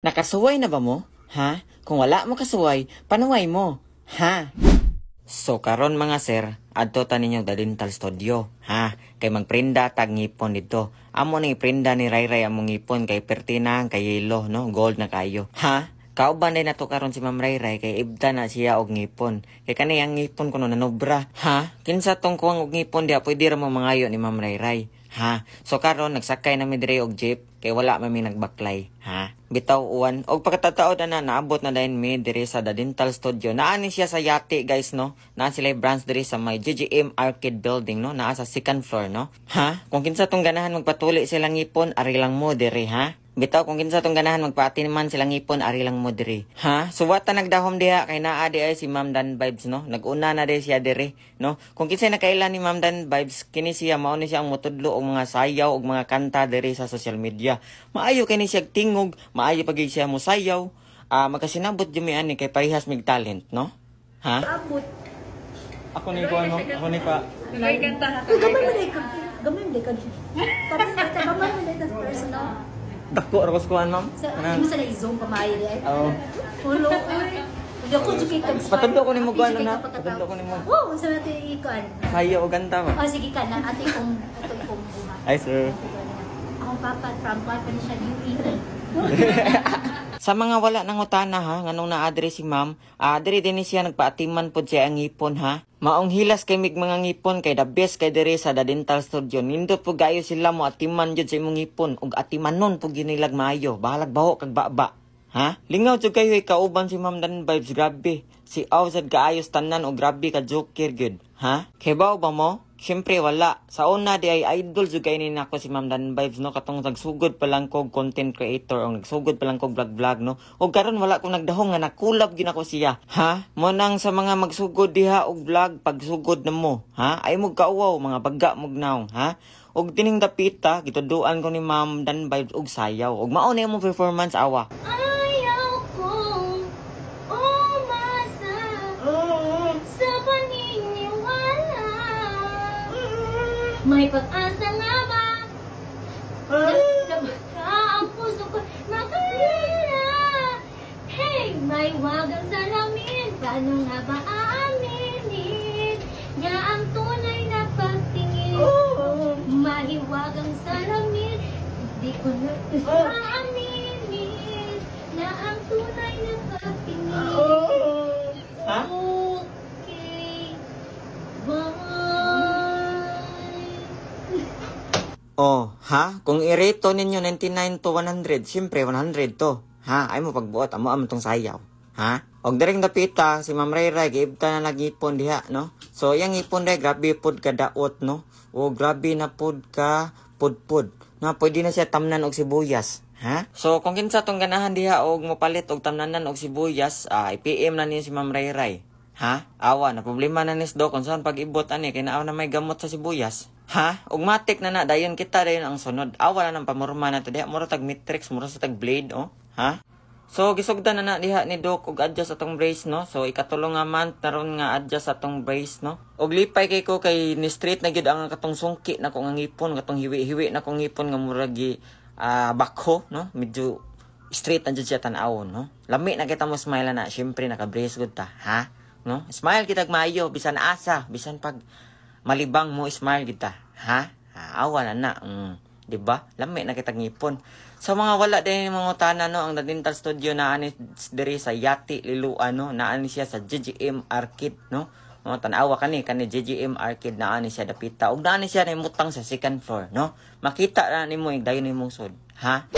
Nakasuway na ba mo? Ha? Kung wala mo kasuway, panuway mo. Ha? So karon mga sir, adto ta ninyo da dental studio, ha? Kay magprinda tag ngipon dito. Amo ni prinda ni Rayray among ngipon kay pertina kay yellow, no? Gold na kayo. Ha? Kauban din nato karon si Ma'am Rayray kay ibda na siya og ngipon. Kay kani ang ngipon kuno nanobra. Ha? Kinsa tong kuwang og ngipon diha pwede ra mo mangayo ni Ma'am Rayray. Ha? So karon nagsakay na mi dire og jeep kay wala man mi nagbaklay. Ha? Bitaw uwan og pagkatao na naabot na dayon mi dire sa The Dental Studio. Naani siya sa Yati guys, no? Naa sila branch dire sa may GGM Arcade Building, no? Naa sa second floor, no? Ha? Kung kinsa tong ganahan magpatuli silang ngipon, ari lang mo dire, ha? Bitaw kung kinsa tong ganahan magpaati man silang ngipon, ari lang mo dire. Ha? Suwata nagdahom diha kay naa di ay si Ma'am Dan Vibes, no? Naguna na di siya dire, no? Kung kinsa nakailan ni Ma'am Dan Vibes, kini siya mao ni siya ang motudlo og mga sayaw og mga kanta dire sa social media. Maayo kini siya tingog, maayo pag siya mo sayaw. Magkasinabot jumi ani kay parehas mig talent, no? Ha? Abot. Ako ni ko ano? Ako ni pa. Gamay mo day ka. Tapos gamay mo day ka personal. Dako ra ko skuan, ma'am. Sa mo sa zoom pamayo di ay. Oo. Ulo ko. Hindi ako jukit kag. Patudlo ko nimo kuan na. Patudlo ko nimo. Oh, sa natin ikan. Sayaw og kanta ba? Oh, sige ka na ate kong buhat. Ay sir. Akong papa from Papa ni siya UAE. Sa mga wala nang utana ha, nganong na-address si ma'am, diri din siya nagpaatiman pod siya ang ngipon ha. Maong hilas kay mig mga ngipon kay the best kay diri sa The Dental Studio. Nindot po gayo sila mo atiman jud sa imong ngipon ug atimanon po ginilag maayo. Bahalag baho kag baba. Ha? Lingaw jud kayo kauban si Ma'am Dan Vibes, grabe. Si Awzad kaayos tanan o grabe ka joker gyud. Ha? Kibaw ba mo? Siyempre wala. Sa una di ay idol jud kay ni nako si Ma'am Dan Vibes, no, katong nagsugod pa lang kog content creator o nagsugod pa lang kog vlog no. Og karon wala ko nagdahong nga nakulab gid ako siya. Ha? Mo nang sa mga magsugod diha og vlog pagsugod na mo, ha? Ay mo kauwaw mga bagga mo gnaw, ha? Og tining dapita gituduan ko ni Ma'am Dan Vibes og sayaw. Og mao na imong performance awa. Ayaw kong umasa sa paniniwala. May pag-asa nga ba? Nabaka ang puso ko makalala. Hey, may wagang salamin. Paano nga ba aaminin? Nga ang tunay na pagtingin. Mahiwagang salamin. Hindi ko na aaminin. Na ang tunay na pagtingin. Ha? Okay. Bye. Oh, ha? Kung i-rate ninyo 99 to 100, siyempre 100 to. Ha? Ay mo pagbuot, amo tong sayaw. Ha? Og direng dapita, si Ma'am Rayray, giibta na nag-ipon diha, no? So, yang ipon ray, grabe pod ka daot, no? O grabe na pod ka pudpud. Na, pwede na siya tamnan og sibuyas. Ha? So, kung kinsa tong ganahan diha og mopalit og tamnanan og sibuyas, i-PM na niyo si Ma'am Rayray. Ha? Awa, na problema na nis do kung saan pag-ibot ani, kay naaw na may gamot sa sibuyas. Ha? Ug matik na dayon kita dayon ang sunod. Awa na ng pamurma na to diha, mura tag matrix, mura sa tag blade, oh. Ha? So gisugdan na diha ni Doc og adjust atong brace, no. So ikatulong nga month na ron nga adjust atong brace, no. Og lipay kay ko kay ni straight na gyud ang katong sungki na ko nga ngipon, katong hiwi-hiwi na ko ngipon nga mura gi bakho, no. Medyo straight na jud siya tan-awon, no. Lami na kita mo smile na, syempre naka-brace gud ta, ha? No? Smile kitag maayo, bisan asa, bisan pag malibang mo smile kita, ha? Awa na. Di ba? Lami na kitag ngipon. Sa mga wala din mga utana, no, ang The Dental Studio na ani diri sa Yati Liluan, no, naani siya sa GGM Arcade, no. No, tan-awa kani GGM Arcade naani siya dapita. Ug naani siya na imutang sa second floor, no. Makita na nimo ig dayon nimong sud, ha?